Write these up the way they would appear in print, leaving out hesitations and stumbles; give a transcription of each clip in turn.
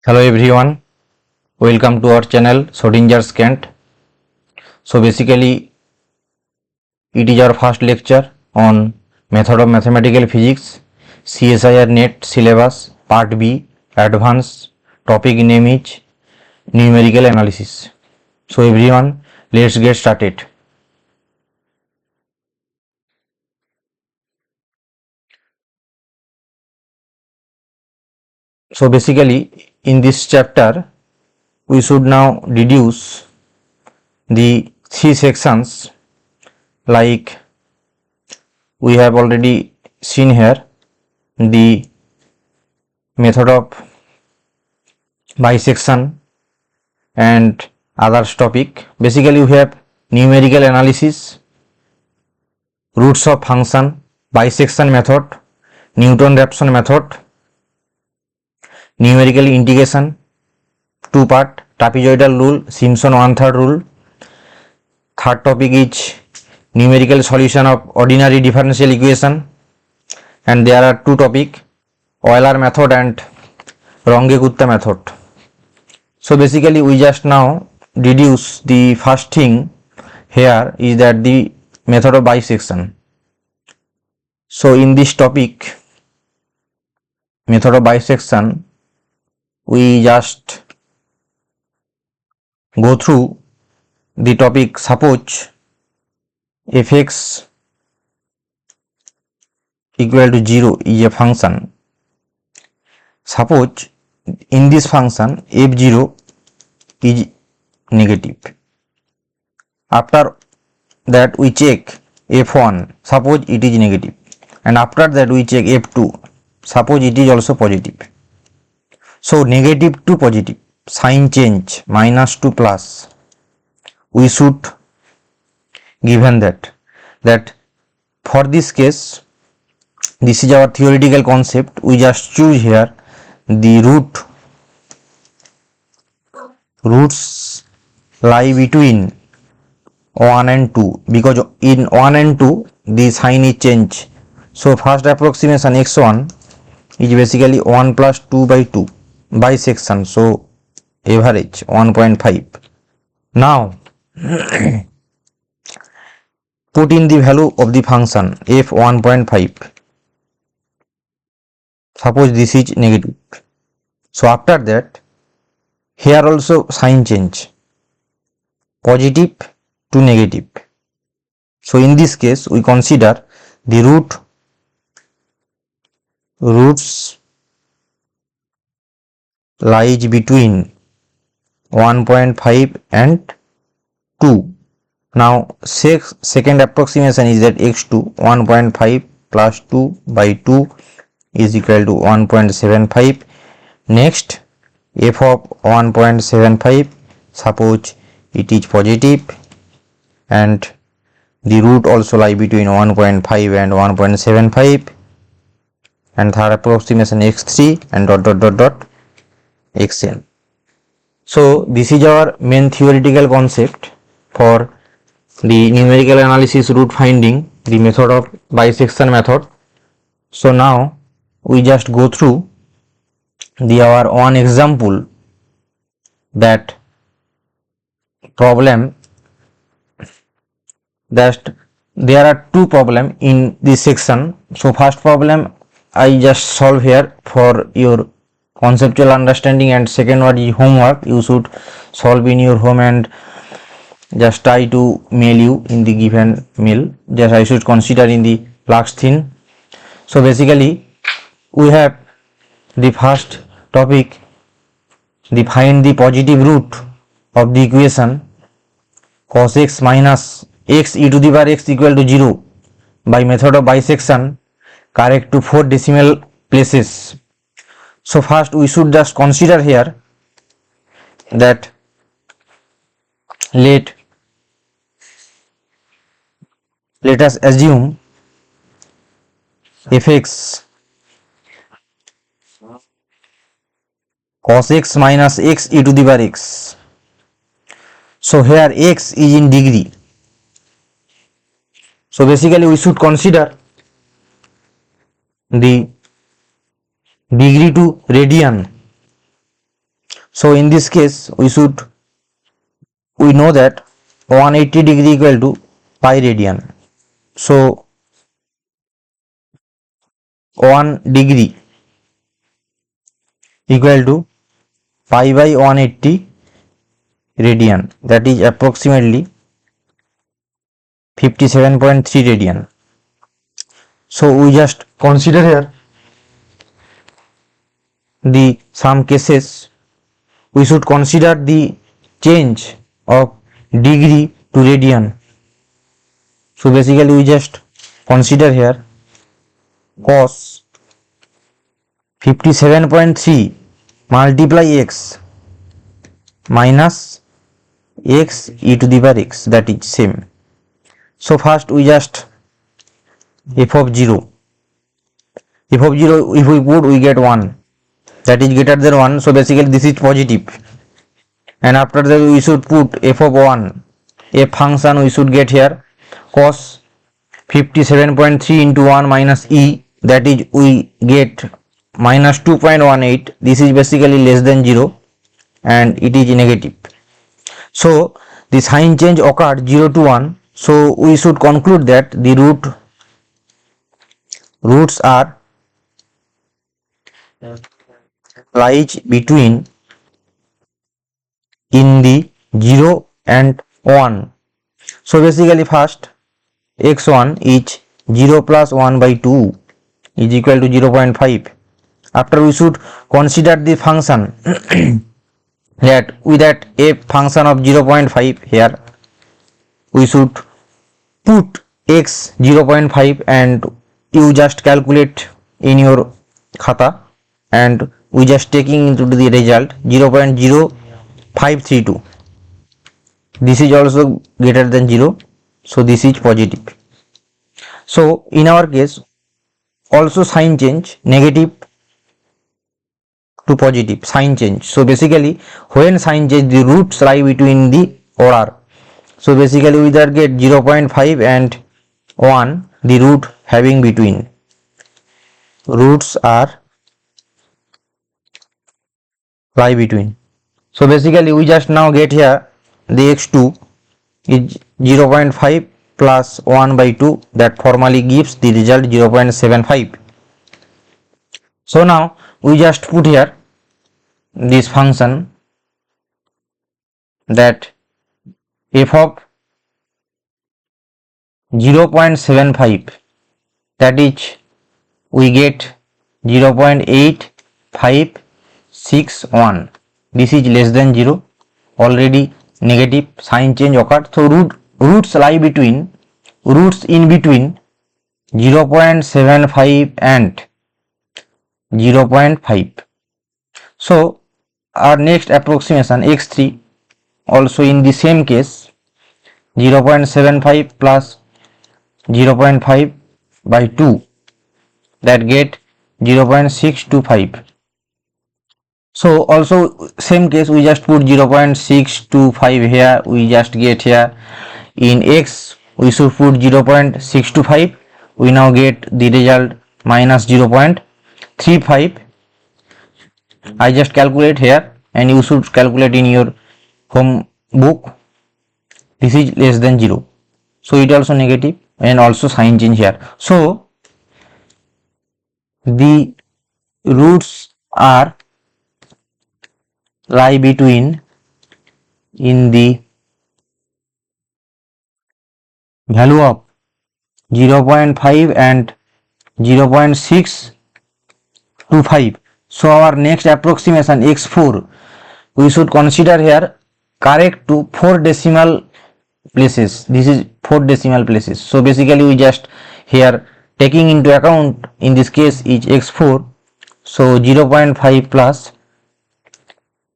Hello everyone, welcome to our channel Schrödinger's. So basically it is our first lecture on method of mathematical physics, CSIR-NET syllabus part B, advanced. Topic name is numerical analysis. So everyone, let's get started. So basically in this chapter we should now deduce the three sections like we have already seen here, the method of bisection and others topic. Basically we have numerical analysis, roots of function, bisection method, Newton-Raphson method, numerical integration, two part, trapezoidal rule, Simpson 1/3 rule. Third topic is numerical solution of ordinary differential equation, and there are two topic, Euler method and Runge-Kutta method. So basically we just now deduce the first thing here is that the method of bisection. So in this topic, method of bisection, we just go through the topic. Suppose fx equal to 0 is a function. Suppose in this function f0 is negative. After that we check f1, suppose it is negative, and after that we check f2, suppose it is also positive. So negative to positive, sign change, minus to plus, we should given that for this case, this is our theoretical concept, we just choose here the roots lie between 1 and 2, because in 1 and 2 the sign is change. So first approximation x1 is basically 1 plus 2 by 2 bisection, so average 1.5. now put in the value of the function f 1.5. suppose this is negative, so after that here also sign change, positive to negative. So in this case we consider the roots lies between 1.5 and 2. Now second approximation is that x2 1.5 plus 2 by 2 is equal to 1.75. next f of 1.75, suppose it is positive and the root also lie between 1.5 and 1.75, and third approximation x3 and dot xn. So this is our main theoretical concept for the numerical analysis root finding, the method of bisection method. So now we just go through our one example, that problem, that there are two problem in this section. So first problem I just solve here for your conceptual understanding, and second one is homework, you should solve in your home and just try to mail you in the given mail, just I should consider in the last thing. So basically we have the first topic, find the positive root of the equation cos x minus x e to the power x equal to 0 by method of bisection, correct to 4 decimal places. So first we should just consider here that let us assume fx cos x minus x e to the power x. So here x is in degree. So basically we should consider the degree to radian So in this case we know that 180 degree equal to pi radian. So 1 degree equal to pi by 180 radian, that is approximately 57.3 radian. So we just consider here the some cases. We should consider the change of degree to radian. So basically we just consider here cos 57.3 multiply x minus x e to the power x, that is same. So first we just f of 0 if we put, we get 1, that is greater than 1. So basically this is positive, and after that we should put f of 1, a function we should get here cos 57.3 into 1 minus e, that is we get minus 2.18. This is basically less than 0 and it is negative. So the sign change occurred 0 to 1. So we should conclude that the roots are lies between in the 0 and 1. So basically first x1 is 0 plus 1 by 2 is equal to 0.5. After we should consider the function that with that a function of 0.5 here, we should put x 0.5 and you just calculate in your khata, and we just taking into the result 0.0532. This is also greater than 0, so this is positive. So in our case also sign change negative to positive sign change. So basically when sign change, the roots lie between the order. So basically we either get 0.5 and 1, the root having between. Roots are lie between. So basically we just now get here the x2 is 0.5 plus 1 by 2, that formally gives the result 0.75. So now we just put here this function that f of 0.75, that is we get 0.8561. This is less than 0, already negative sign change occurred. So roots lie between, roots in between 0.75 and 0.5. So our next approximation x3 also in the same case 0.75 plus 0.5 by 2, that get 0.625. So also same case we just put 0.625 here, we just get here in x we should put 0.625, we now get the result minus 0.35. I just calculate here and you should calculate in your home book. This is less than 0, so it also negative and also sign change here. So the roots are lie between in the value of 0.5 and 0.625. So our next approximation x4 we should consider here correct to 4 decimal places. This is 4 decimal places. So basically we just here taking into account in this case is x4. So 0.5 plus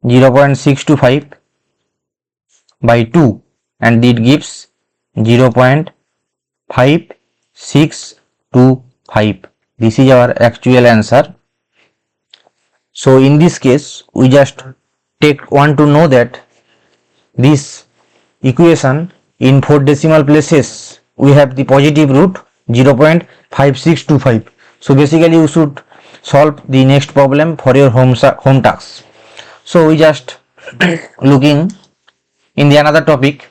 0.625 by 2 and it gives 0.5625. This is our actual answer. So in this case we just want to know that this equation in 4 decimal places we have the positive root 0.5625. So basically you should solve the next problem for your home task. So we just looking in the another topic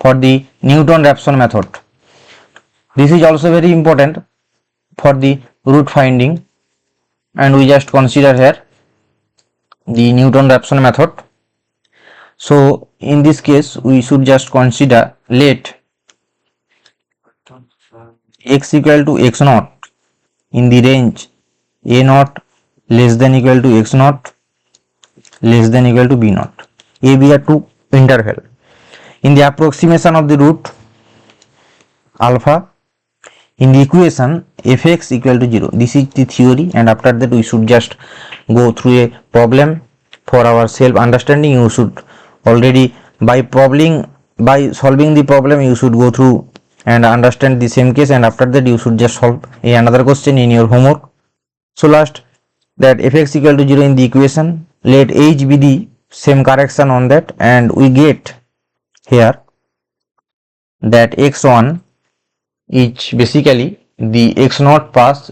for the Newton-Raphson method. This is also very important for the root finding, and we just consider here the Newton-Raphson method. So in this case we should just consider let x equal to x naught in the range a naught less than equal to x naught less than equal to b naught. A, b are two interval. In the approximation of the root alpha, in the equation fx equal to 0. This is the theory, and after that we should just go through a problem for our self understanding. You should already by solving the problem you should go through and understand the same case, and after that you should just solve another question in your homework. So last, that fx equal to 0 in the equation, let h be the same correction on that, and we get here that x1 is basically the x naught plus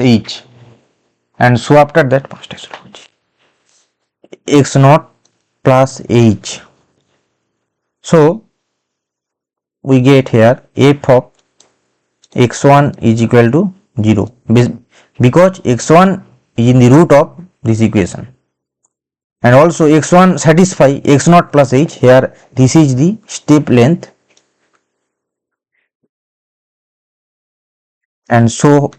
h, and so after that x naught plus h. So we get here f of x1 is equal to 0 because x1 is in the root of this equation, and also x1 satisfy x naught plus h. Here this is the step length, and so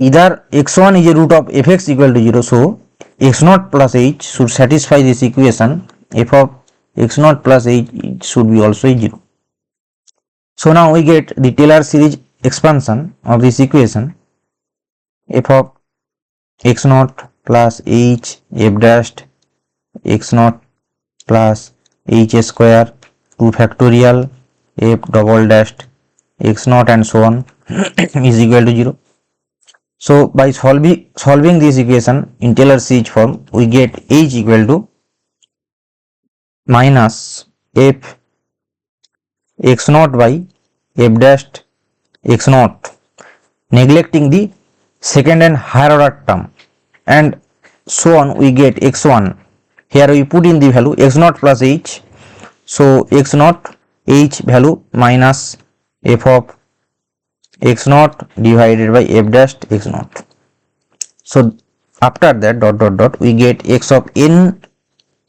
either x1 is a root of fx equal to 0, so x naught plus h should satisfy this equation. F of x naught plus h should be also 0. So now we get the Taylor series expansion of this equation, f of x naught plus h f dashed x naught plus h square 2 factorial f double dashed x naught and so on is equal to 0. So by solving this equation in Taylor series form, we get h equal to minus f x naught by f dashed x naught, neglecting the second and higher order term, and so on. We get x1. Here we put in the value x naught plus h, so x naught h value minus f of x naught divided by f dashed x naught. So after that dot dot dot we get x of n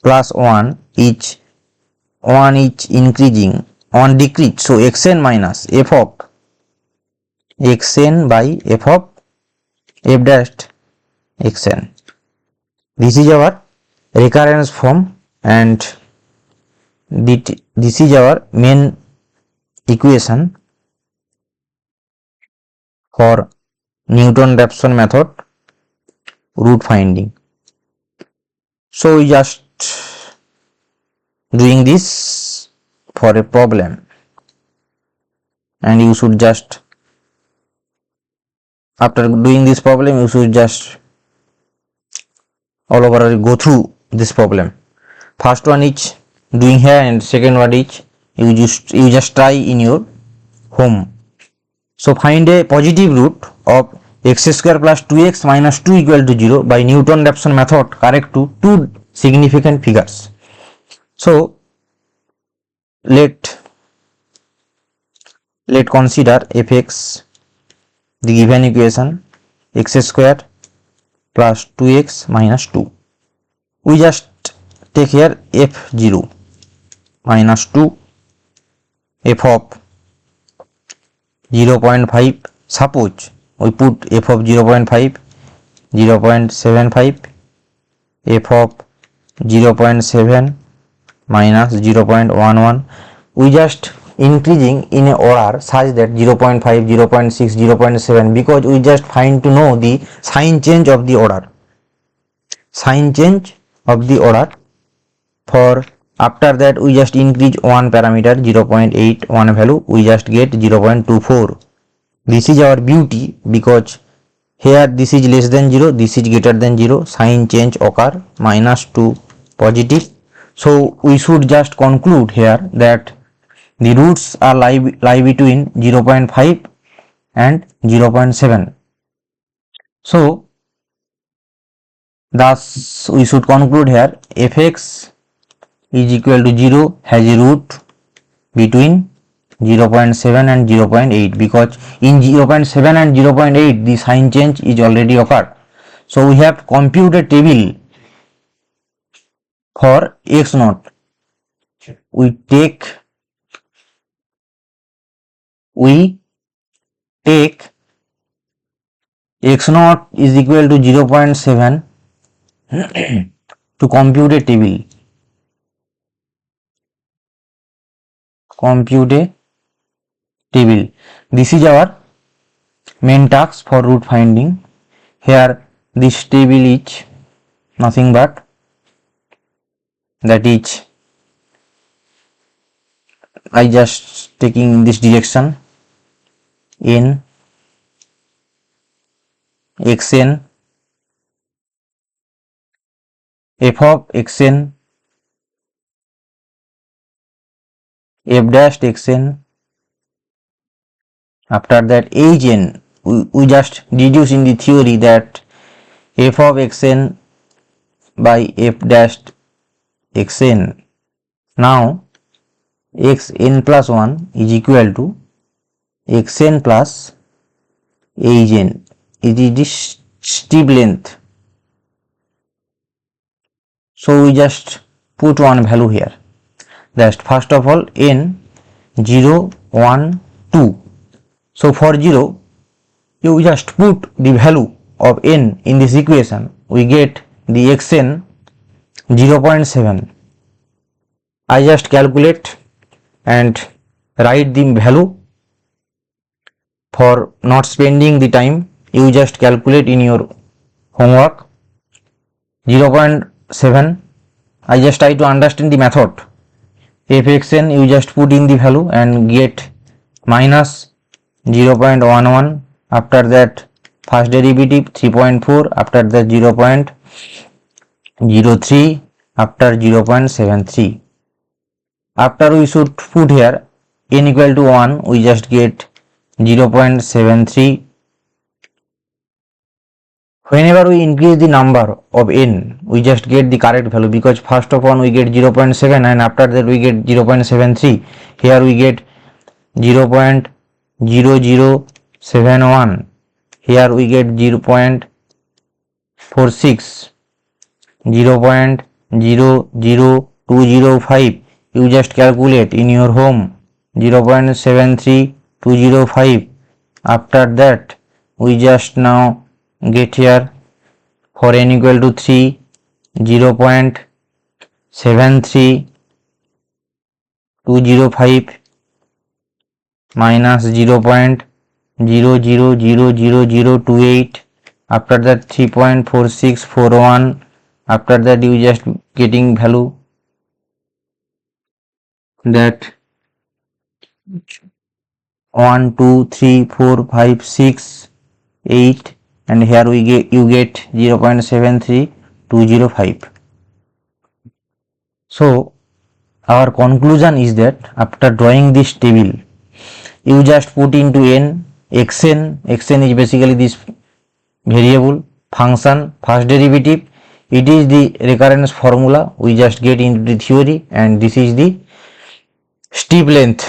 plus 1 each increasing, 1 decrease, so xn minus f of xn by f of f dashed xn. This is our recurrence form, and this is our main equation for Newton-Raphson method root finding. So we just doing this for a problem, and you should just, after doing this problem, you should just all over go through this problem. First one is doing here, and second one is you just try in your home. So find a positive root of x square plus 2x minus 2 equal to 0 by Newton-Raphson method correct to two significant figures. So let consider fx, the given equation x square plus 2x minus 2. We just take here f0 minus 2 f of 0.5. Suppose we put f of 0.5, 0.75, f of 0.7 minus 0.11. We just increasing in a order such that 0.5, 0.6, 0.7, because we just find to know the sign change of the order. For after that we just increase one parameter 0.8, one value, we just get 0.24. This is our beauty, because here this is less than 0, this is greater than 0, sign change occur minus to positive. So we should just conclude here that the roots are lie between 0.5 and 0.7. So Thus we should conclude here fx is equal to 0 has a root between 0.7 and 0.8, because in 0.7 and 0.8 the sign change is already occurred. So we have computed table for x naught. We take x naught is equal to 0.7 to compute a table. This is our main task for root finding. Here this table is nothing but that is I just taking in this direction n xn f of xn f dash xn. After that hn, we just deduce in the theory that f of xn by f dash xn. Now xn plus 1 is equal to xn plus hn. It is this steep length. So we just put one value here. That first of all n 0, 1, 2. So for 0 you just put the value of n in this equation. We get the xn 0.7. I just calculate and write the value. For not spending the time, you just calculate in your homework. 0.7. I just try to understand the method. fxn you just put in the value and get minus 0.11. After that first derivative 3.4. After that 0.03. After 0.73. After we should put here n equal to 1, we just get 0.73. Whenever we increase the number of n, we just get the correct value, because first of all we get 0.7 and after that we get 0.73. Here we get 0.0071. Here we get 0.46, 0.00205. You just calculate in your home 0.73205. After that we just now get here for n equal to 3 0.73205 minus 0.000028. After that 3.4641. After that you just getting value that 1 2 3 4 5 6 8, and here we get 0.73205. So our conclusion is that after drawing this table, you just put into n xn is basically this variable function first derivative. It is the recurrence formula we just get into the theory, and this is the steep length.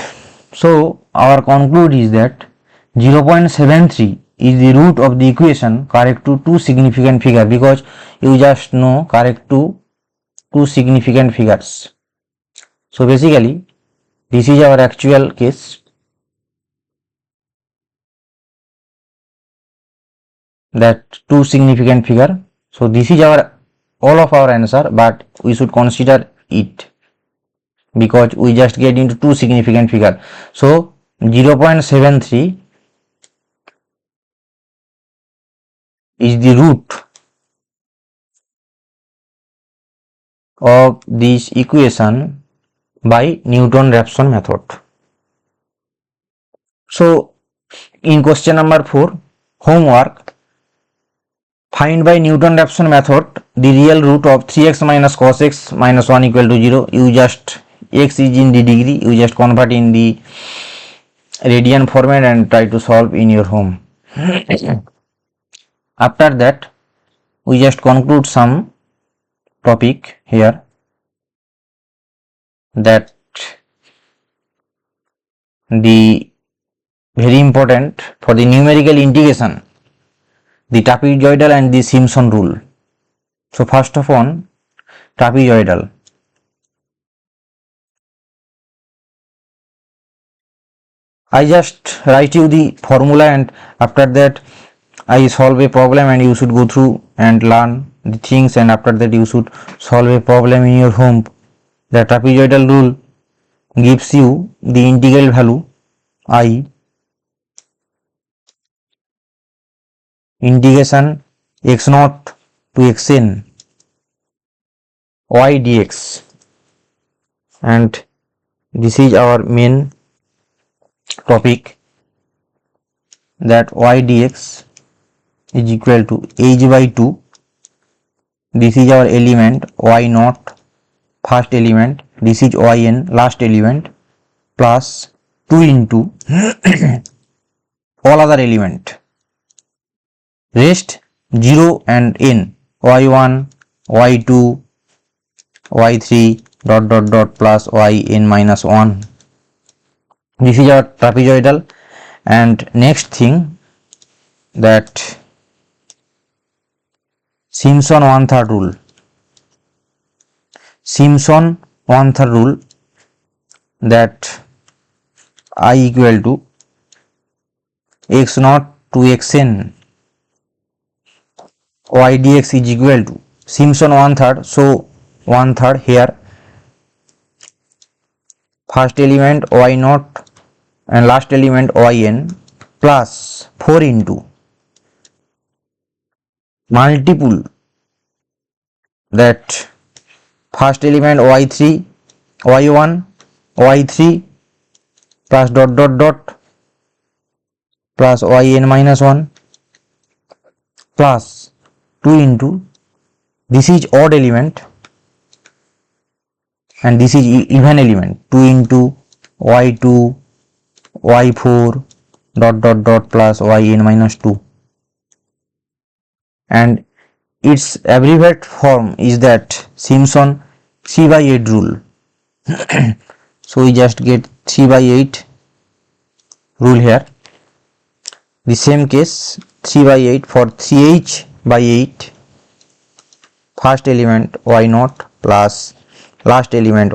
So our conclude is that 0.73 is the root of the equation correct to two significant figure, because you just know correct to two significant figures. So basically this is our actual case, that two significant figure. So this is our all of our answer, but we should consider it because we just get into two significant figure. So 0.73 is the root of this equation by Newton-Raphson method. So in question number 4, homework, find by Newton-Raphson method the real root of 3x minus cos x minus 1 equal to 0. You just x is in the degree, you just convert in the radian format and try to solve in your home. After that we just conclude some topic here that the very important for the numerical integration, the trapezoidal and the Simpson rule. So first of all, trapezoidal. I just write you the formula and after that I solve a problem and you should go through and learn the things, and after that you should solve a problem in your home. The trapezoidal rule gives you the integral value I integration x naught to xn y dx, and this is our main topic, that y dx is equal to h by 2. This is our element y naught, first element, this is yn, last element, plus 2 into all other element, rest 0 and n, y1, y2, y3 dot dot dot plus yn minus 1. This is our trapezoidal. And next thing, that Simpson 1/3 rule. Simpson 1/3 rule, that I equal to x naught to xn y dx is equal to Simpson 1/3. So 1/3 here, first element y naught and last element yn plus 4 into multiple, that first element y3, y1, y3 plus dot dot dot plus yn minus 1 plus 2 into, this is odd element and this is even element, 2 into y2, y4 dot dot dot plus yn minus 2, and its abbreviated form is that Simpson 3/8 rule. So we just get 3/8 rule here. The same case 3/8 for 3h by 8, first element y naught plus last element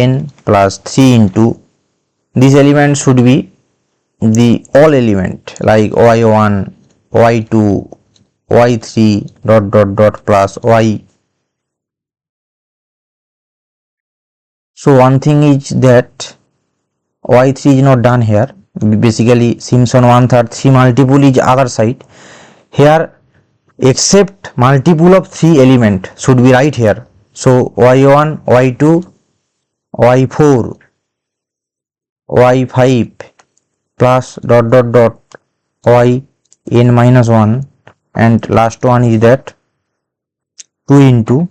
yn plus 3 into, this element should be the all element like y1, y2, y3 dot dot dot plus y. So one thing is that y3 is not done here. Basically Simpson 1/3 3 multiple is other side. Here except multiple of 3 element should be right here. So y1, y2, y4, y5 plus dot dot dot yn minus 1, and last one is that 2 into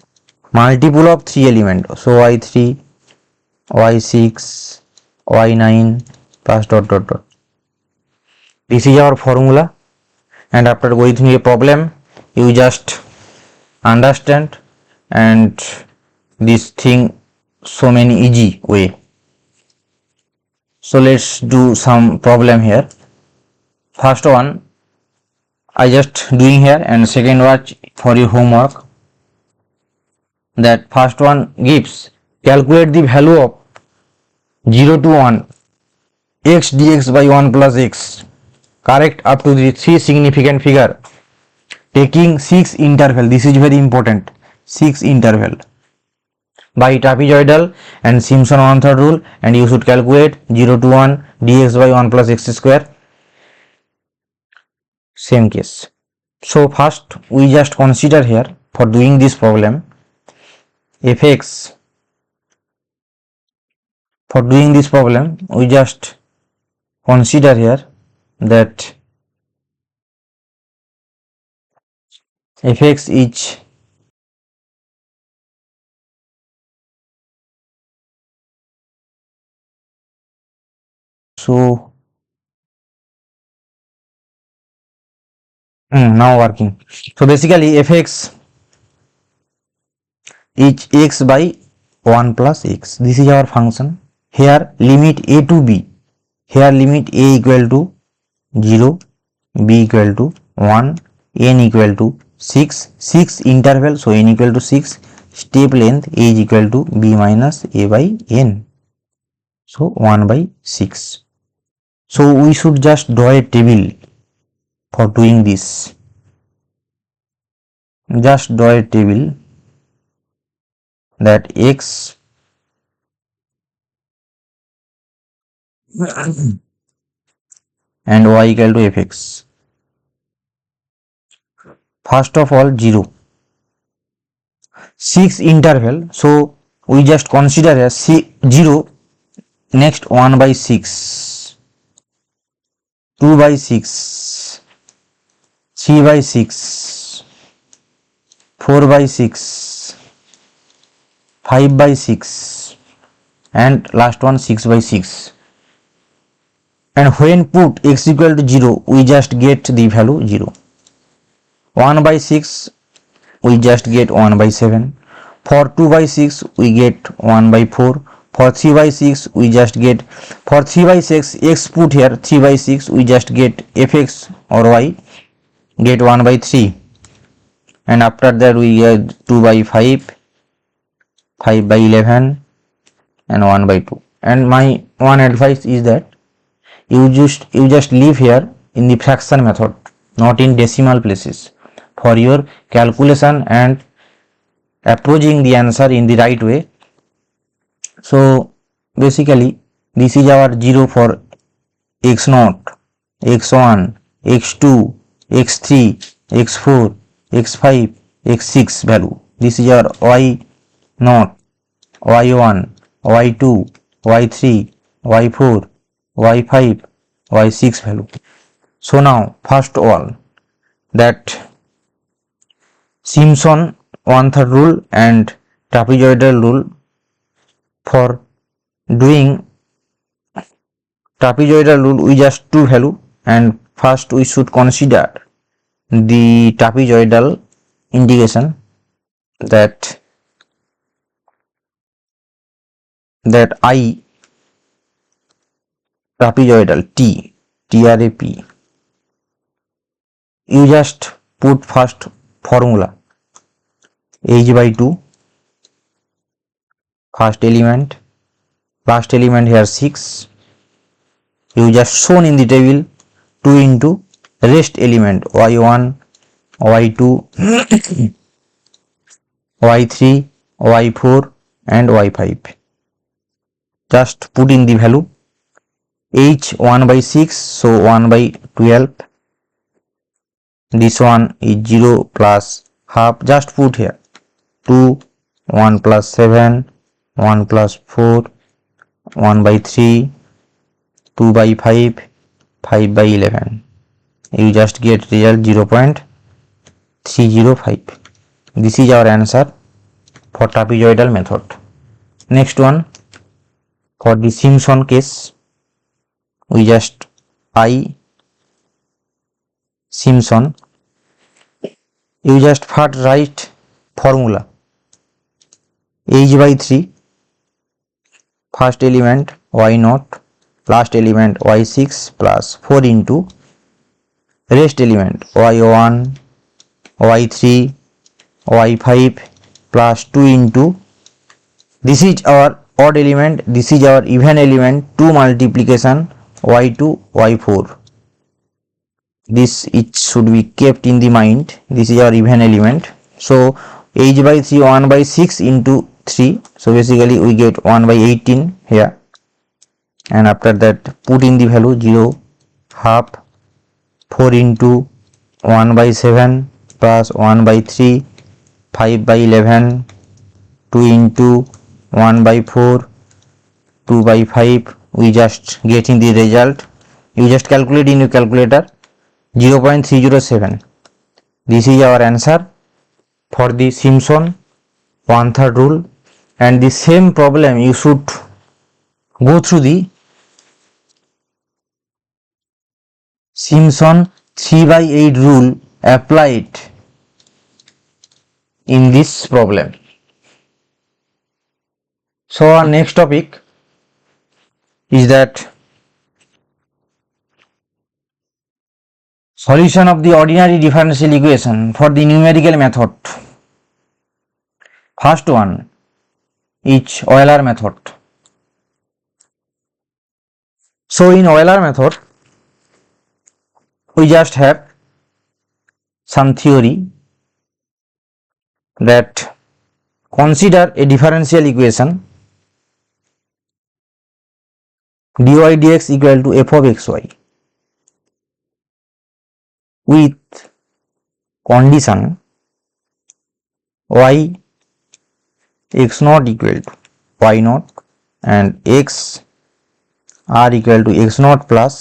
multiple of 3 element, so y3, y6, y9 plus dot dot dot. This is our formula, and after going through a problem you just understand and this thing so many easy way. So let's do some problem here. First one I just doing here, and second watch for your homework. That first one gives, calculate the value of 0 to 1 x dx by 1 plus x, correct up to the 3 significant figure, taking 6 interval. This is very important, 6 interval by trapezoidal and Simpson 1/3 rule, and you should calculate 0 to 1 dx by 1 plus x square. Same case. So first we just consider here for doing this problem fx. For doing this problem we just consider here that fx is so now working. So basically fx is x by 1 plus x. This is our function. Here limit a to b. Here limit a equal to 0, b equal to 1, n equal to 6 interval, so n equal to 6, step length a is equal to b minus a by n, so 1 by 6. So we should just draw a table for doing this. Just draw a table that x and y equal to fx. First of all 0, 6 interval, so we just consider as 0, next 1 by 6, 2 by 6, 3 by 6, 4 by 6, 5 by 6, and last one 6 by 6. And when put x equal to 0, we just get the value 0. 1 by 6, we just get 1 by 7. For 2 by 6, we get 1 by 4. For 3 by 6, we just get, for 3 by 6, x put here, 3 by 6, we just get fx or y, get 1 by 3. And after that, we get 2 by 5, 5 by 11, and 1 by 2. And my one advice is that you just leave here in the fraction method, not in decimal places, for your calculation and approaching the answer in the right way. So basically this is our 0 for x0, x1, x2, x3, x4, x5, x6 value. This is our y0, y1, y2, y3, y4, y5, y6 value. So now first of all, that Simpson 1/3 rule and trapezoidal rule. For doing trapezoidal rule, we just two value, and first we should consider the trapezoidal integration, that I trapezoidal t, trap, you just put first formula h by 2, first element, last element here 6, you just shown in the table 2 into rest element y1, y2, y3, y4 and y5. Just put in the value, h 1 by 6, so 1 by 12, this one is 0 plus half, just put here 2, 1 plus 7, 1 plus 4, 1 by 3, 2 by 5, 5 by 11. You just get result 0.305. This is our answer for trapezoidal method. Next one, for the Simpson case, we just I Simpson, you just first write formula h by 3, first element y0, last element y6 plus 4 into rest element y1, y3, y5 plus 2 into, this is our odd element, this is our even element, 2 multiplication y2, y4. This it should be kept in the mind. This is our even element. So h by 3, 1 by 6 into 3. So basically we get 1 by 18 here. And after that put in the value 0, half, 4 into 1 by 7 plus 1 by 3, 5 by 11, 2 into 1 by 4, 2 by 5. We just getting the result. You just calculate in your calculator, 0.307. This is our answer for the Simpson 1/3 rule. And the same problem you should go through the Simpson 3/8 rule applied in this problem. So our next topic is that solution of the ordinary differential equation for the numerical method. First one is Euler method. So in Euler method, we just have some theory that consider a differential equation dy dx equal to f of xy with condition y x naught equal to y naught and x r equal to x naught plus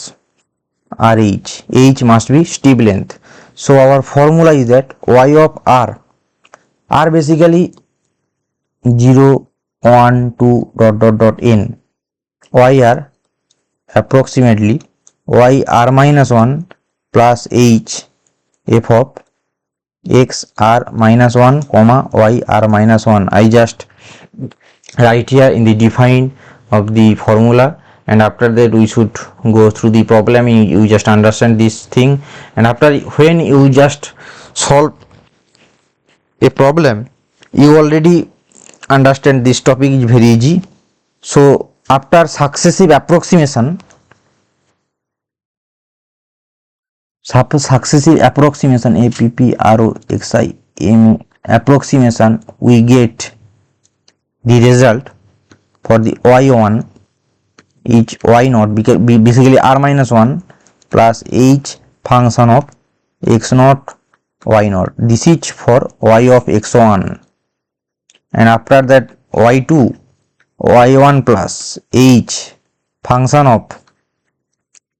RH. H must be steep length. So our formula is that y of r basically 0, 1, 2 dot n, y r approximately y r minus 1 plus h f of x r minus 1 comma y r minus 1. I just write here in the define of the formula, and after that we should go through the problem. You just understand this thing, and after when you just solve a problem you already understand this topic is very easy. So after successive approximation a p p r o x i m approximation, we get the result for the y1 is y naught, because basically r minus 1 plus h function of x naught y naught. This is for y of x1, and after that y2 y1 plus h function of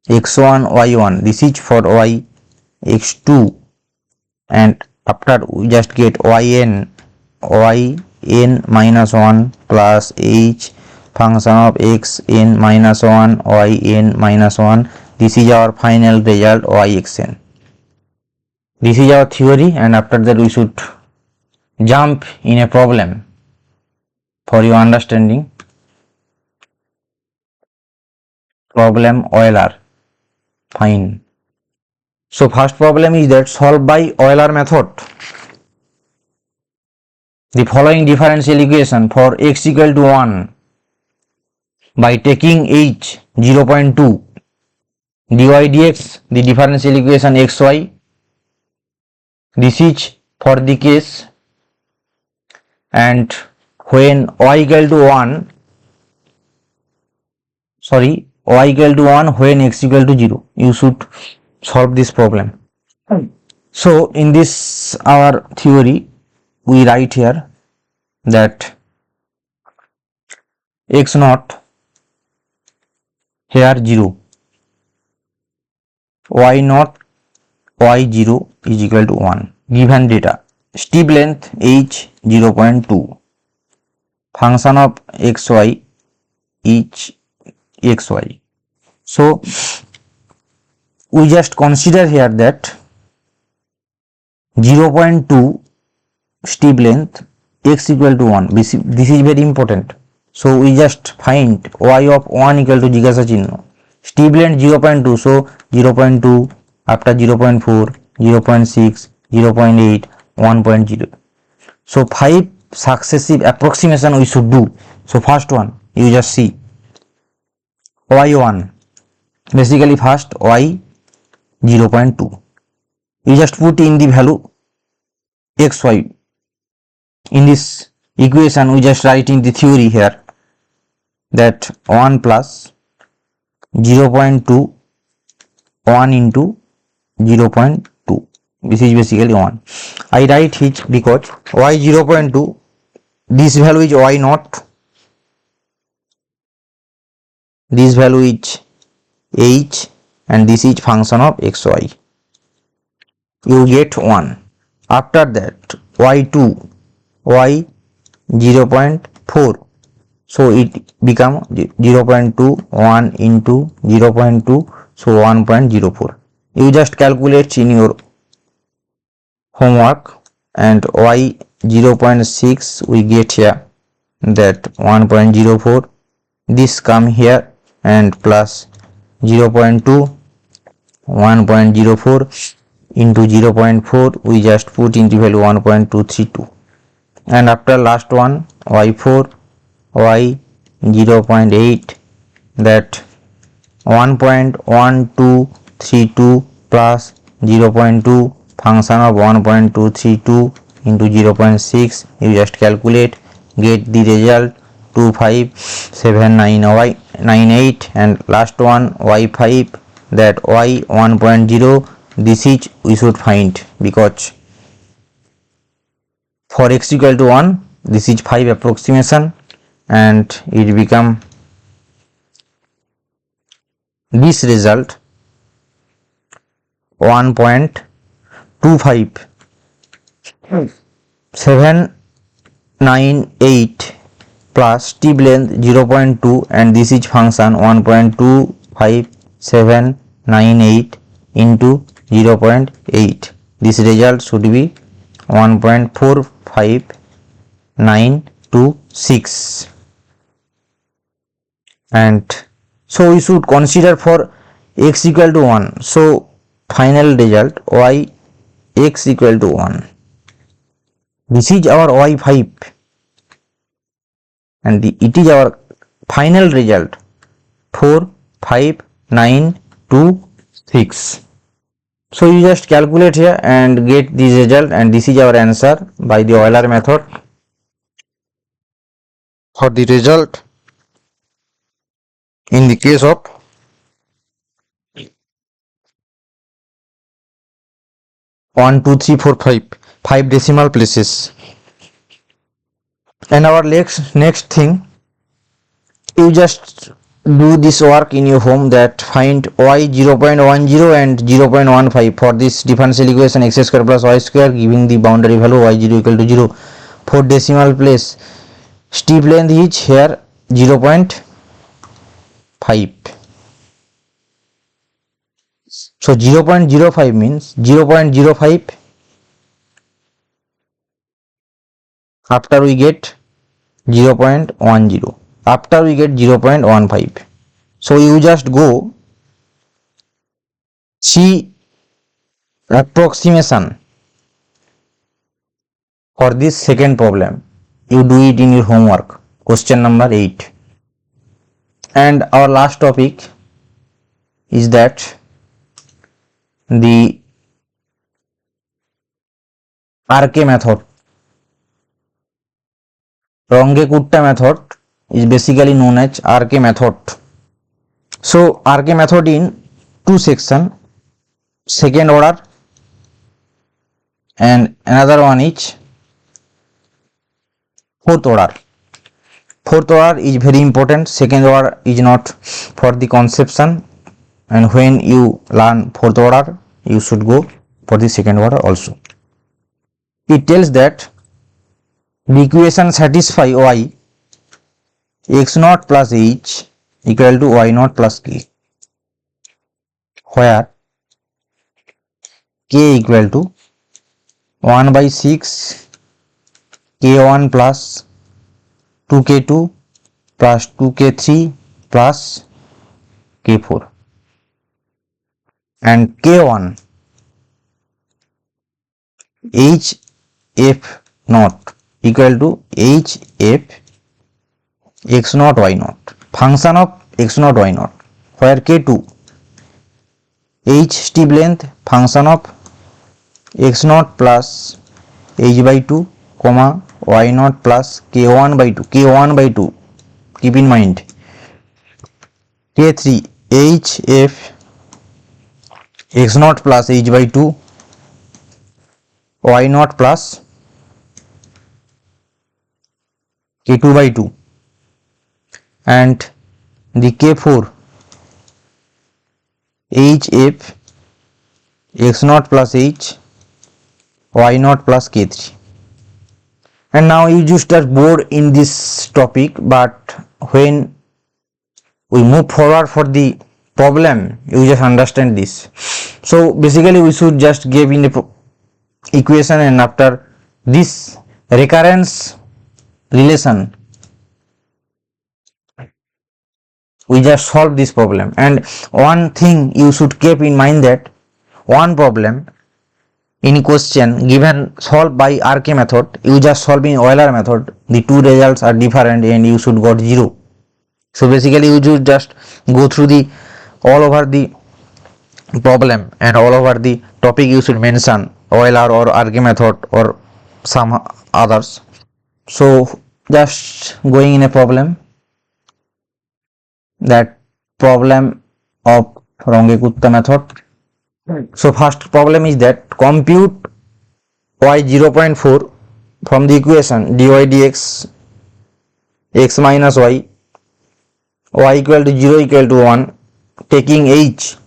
x1 y1. This is for y x2, and after we just get yn minus 1 plus h function of x n minus 1 y n minus 1. This is our final result y x n. This is our theory, and after that we should jump in a problem for your understanding. Problem Euler. Fine. So first problem is that solve by Euler method the following differential equation for x equal to 1 by taking h 0.2 dy dx, the differential equation xy. This is for the case, and when y equal to 1 when x equal to 0, you should solve this problem. So in this our theory we write here that x naught here 0, y naught y0 is equal to 1. Given data, steep length h 0.2, function of xy is xy. So we just consider here that 0.2 steep length, x equal to 1. This is very important. So we just find y of 1 equal to জিজ্ঞাসা চিহ্ন, steep length 0.2, so 0.2, after 0.4, 0.6, 0.8, 1.0. So 5 successive approximation we should do. So first one, you just see y1, basically first y 0.2, you just put in the value xy. In this equation we just write in the theory here that 1 plus 0.2 1 into 0.2, this is basically 1. I write it because y 0.2, this value is y naught, this value is h, and this is function of xy. You get 1. After that y2 y 0.4, so it become 0.2 1 into 0.2, so 1.04. You just calculate in your homework, and y 0.6 we get here that 1.04, this come here and plus 0.2, 1.04 into 0.4, we just put into value 1.232, and after last one y4, y 0.8, that 1.1232 plus 0.2, function of 1.232 into 0.6, you just calculate, get the result 25798, and last one y5, that y 1.0, this is we should find, because for x equal to 1 this is 5 approximation, and it become this result 1.25798 plus steep length 0.2, and this is function 1.25798 into 0.8, this result should be 1.45926, and so we should consider for x equal to 1, so final result y x equal to 1, this is our y5, and it is our final result 45926. So you just calculate here and get this result, and this is our answer by the Euler method. For the result in the case of one, two, three, four, five decimal places. And our next thing, you just do this work in your home, that find y 0.10 and 0.15 for this differential equation x square plus y square, giving the boundary value y0 equal to 0 for decimal place. Steep length is here 0.5. So 0.05 means 0.05 after we get 0.10, after we get 0.15. So you just go see approximation for this second problem. You do it in your homework, question number 8. And our last topic is that the RK method. Runge-Kutta method is basically known as RK method. So RK method in two sections, second order and another one is fourth order. Fourth order is very important, second order is not for the conception, and when you learn fourth order you should go for the second order also. It tells that the equation satisfy y x naught plus h equal to y naught plus k, where k equal to 1 by 6 k1 plus 2k2 plus 2k3 plus k4, and k1 hf naught equal to hf x naught y naught, function of x naught y naught, where k2 h steep length function of x naught plus h by 2 comma y naught plus k1 by 2, keep in mind. k3 hf x naught plus h by 2 y naught plus k2 by 2, and the k4 hf x naught plus h y naught plus k3. And now you just are bored in this topic, but when we move forward for the problem you just understand this. So basically we should just give in the equation, and after this recurrence relation we just solve this problem. And one thing you should keep in mind, that one problem in question given solved by RK method, you just solve in Euler method, the two results are different and you should got 0. So basically you should just go through the all over the problem and all over the topic, you should mention Euler or RK method or some others. So just going in a problem, that problem of Runge-Kutta method. So first problem is that compute y 0.4 from the equation dy dx x minus y equal to 0 equal to 1, taking h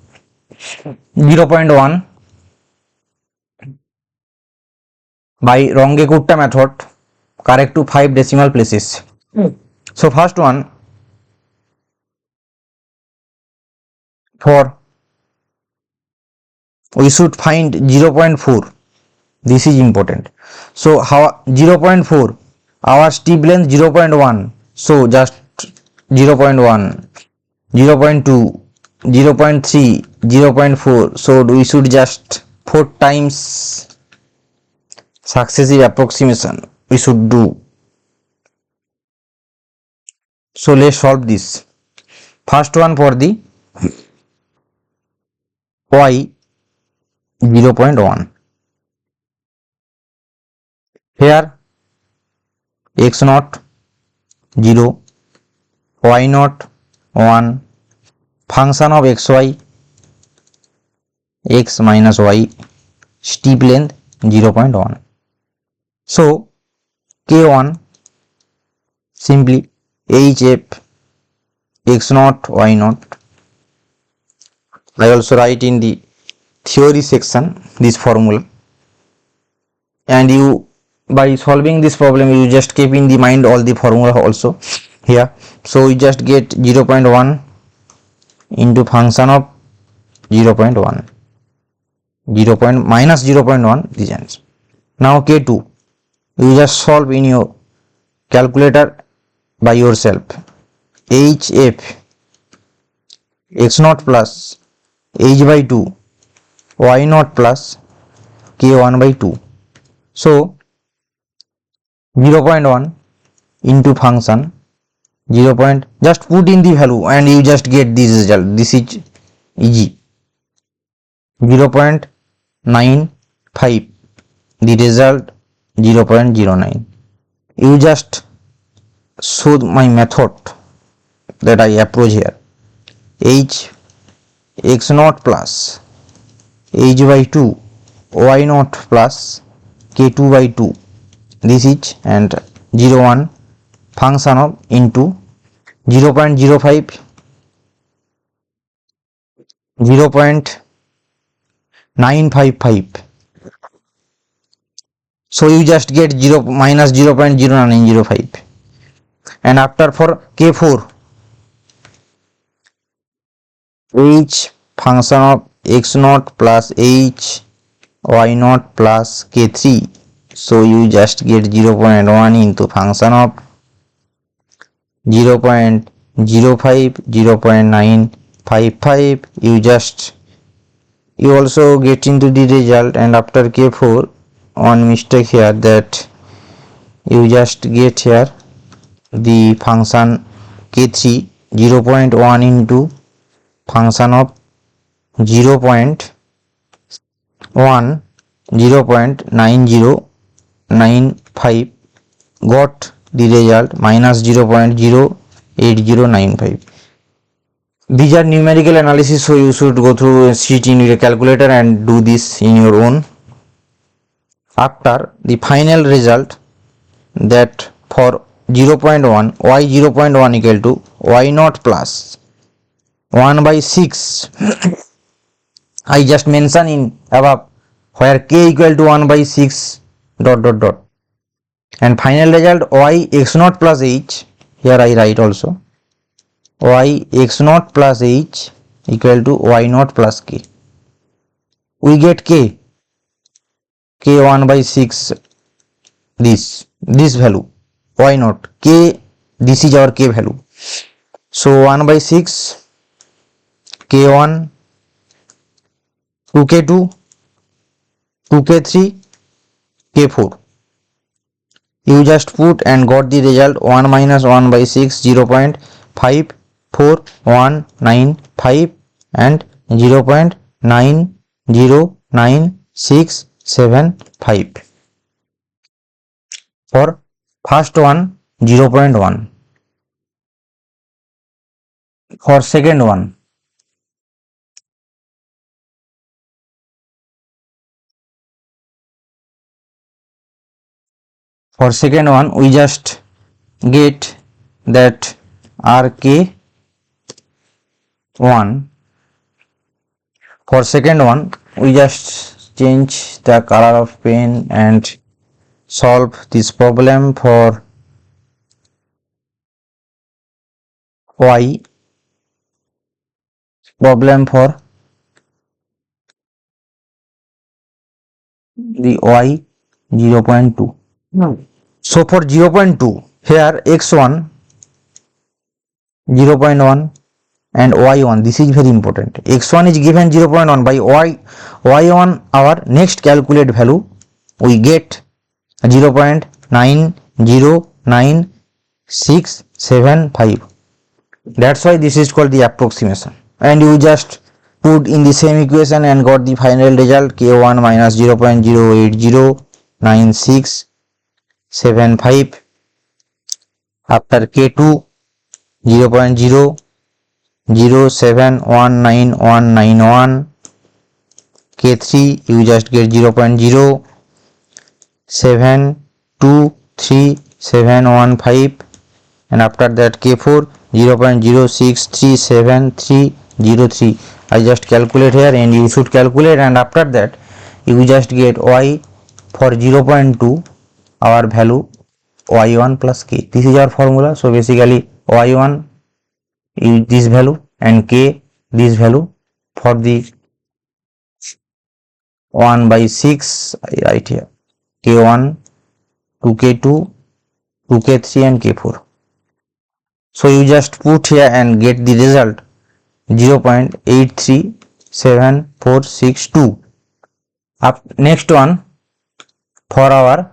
0.1 by Runge-Kutta method, correct to 5 decimal places. So first one, for we should find 0.4, this is important. So how 0.4, our steep length 0.1, so just 0.1, 0.2, 0.3, 0.4, so we should just 4 times successive approximation we should do. So let's solve this. First one, for the y 0.1, here x naught 0, y naught 1, function of xy x minus y, steep length 0.1. So k1 simply hf x naught y naught. I also write in the theory section this formula, and you by solving this problem you just keep in the mind all the formula also here. So you just get 0.1 into function of 0.1, 0. minus 0.1, this answer. Now k2 you just solve in your calculator by yourself. hf x naught plus h by 2 y naught plus k1 by 2. So 0.1 into function 0. Just put in the value and you just get this result. This is easy. 0.95, the result 0.09. You just show my method that I approach here. h x naught plus h by 2 y naught plus k2 by 2, this is, and 0.1 function of into 0.05, 0.955. So you just get 0 minus 0.0905. And after for k4, h function of x naught plus h y naught plus k3, so you just get 0.1 into function of 0.05, 0.955. You also get into the result. And after k4, one mistake here, that you just get here the function k3 0.1 into function of 0.1, 0.9095, got the result minus 0.08095. These are numerical analysis, so you should go through a sheet in your calculator and do this in your own. After the final result, that for 0.1, y 0.1 equal to y naught plus 1 by 6, I just mention in above, where k equal to 1 by 6 dot dot dot, and final result y x naught plus h, here I write also y x naught plus h equal to y naught plus k. We get k 1 by 6, this value y naught, k, this is our k value. So 1 by 6 k1, 2k2, 2k3, k4. You just put and got the result 1 minus 1 by 6, 0.54195 and 0.90965. For first one 0.1. For second one we just get that RK1. For second one we just change the color of pen and solve this problem for y, problem for the y 0.2. So for 0.2 here x1 0.1 and y1, this is very important. x1 is given 0.1 by y1 our next calculate value we get 0.90965. That's why this is called the approximation, and you just put in the same equation and got the final result k1 minus 0.0809675. After k2 0.0071991, k3 you just get 0.0723715, and after that k4 0.063703. I just calculate here and you should calculate, and after that you just get y for 0.2 our value y1 plus k. This is our formula. So basically y1 is this value and k this value. For the 1 by 6 I write here k1, 2k2, 2k3 and k4. So you just put here and get the result 0.837462. Next one for our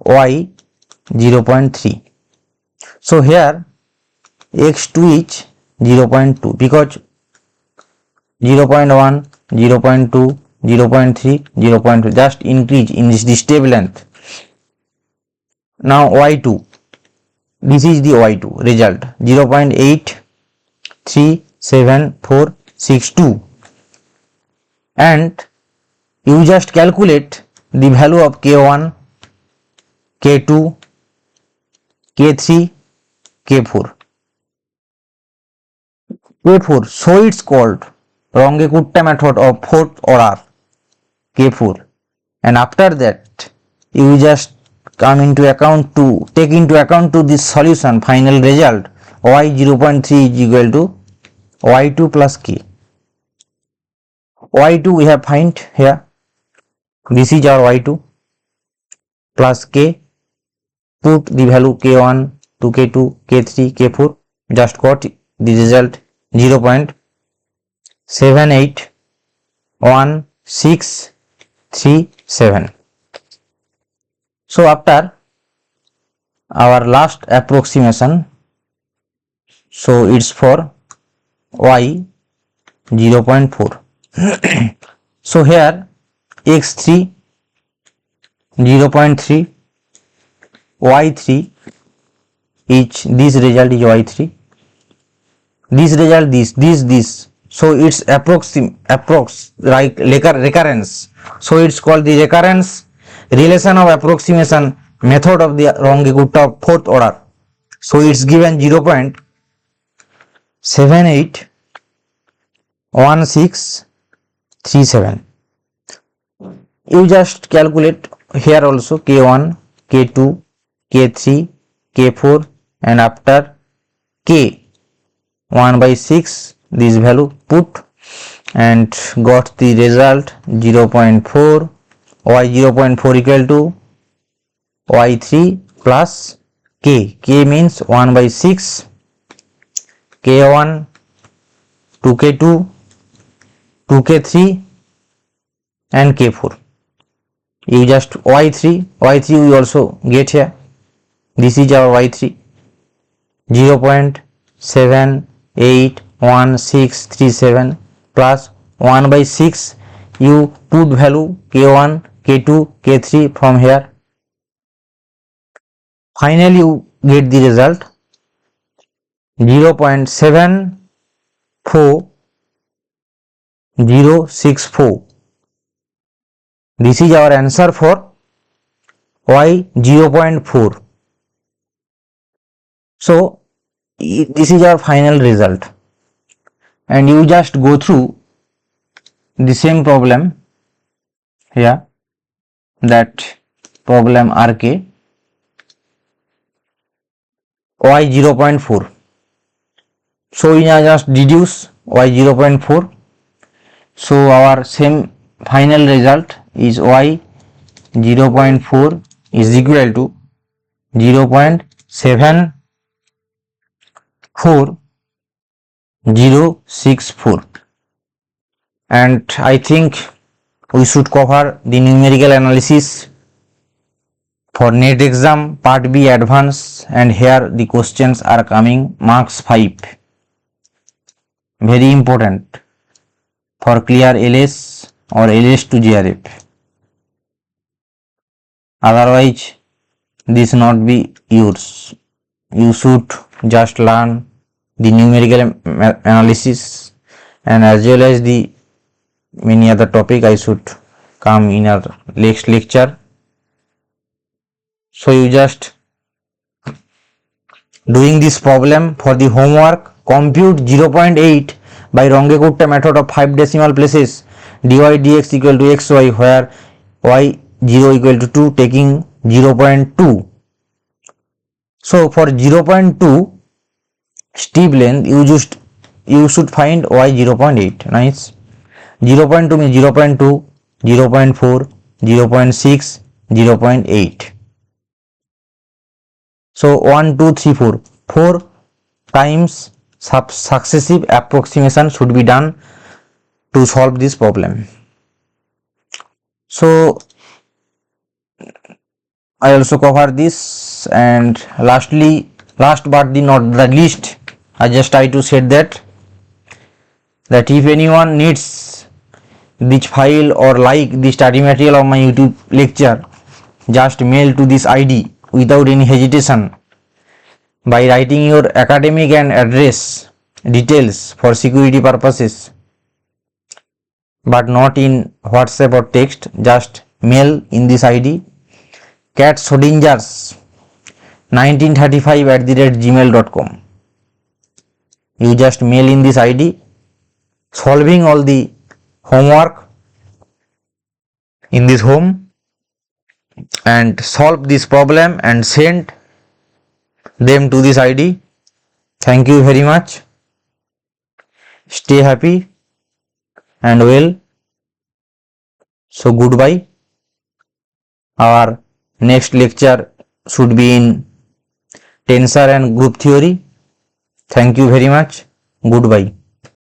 y 0.3. So here x2 is 0.2 because 0.1, 0.2, 0.3, 0.2 just increase in this step length. Now y2, this is the y2 result 0.837462, and you just calculate the value of k1, k2, k3, k4. So it's called Runge-Kutta method of fourth order k4, and after that you just come into account to take into account to this solution final result y 0.3 is equal to y2 plus k. y2 we have find here, this is our y2 plus k. Put the value k1, 2k2, k3, k4, just got the result 0.781637. So after our last approximation, so it's for y 0.4. So here x3 0.3, y3 is this result is y3, this result this. So it's like recurrence. So it's called the recurrence relation of approximation method of the Runge-Kutta fourth order. So it's given 0.781637. You just calculate here also k1, k2, k3, k4, and after k 1 by 6 this value put and got the result 0.4. y 0.4 equal to y3 plus k. K means 1 by 6 K1, 2K2, 2K3 and K4. You just Y3 we also get here. This is our Y3, 0.781637 plus 1 by 6. You put value K1, K2, K3 from here. Finally you get the result 0.74064. This is our answer for Y 0.4. So this is our final result, and you just go through the same problem here, that problem RK Y 0.4. So we just deduce Y 0.4. So our same final result is Y 0.4 is equal to 0.74064. And I think we should cover the numerical analysis for NET exam part B advance, and here the questions are coming marks 5. Very important for clear LS or LS to JRF. Otherwise this not be yours. You should just learn the numerical analysis, and as well as the many other topic I should come in our next lecture. So you just doing this problem for the homework. Compute 0.8 by Runge-Kutta method of 5 decimal places dy dx equal to xy, where y 0 equal to 2, taking 0.2. So for 0.2 steep length you should find y 0.8. Nice. 0.2 means 0.2, 0.4, 0.6, 0.8. So 1, 2, 3, 4. 4 times successive approximation should be done to solve this problem. So I also cover this, and lastly, last but not the least, I just try to say that if anyone needs this file or like the study material of my YouTube lecture, just mail to this ID without any hesitation by writing your academic and address details for security purposes, but not in WhatsApp or text. Just mail in this ID Schrödingers 1935@gmail.com. You just mail in this ID solving all the homework in this home, and solve this problem and send them to this ID. Thank you very much. Stay happy and well. So goodbye. Our next lecture should be in tensor and group theory. Thank you very much. Goodbye.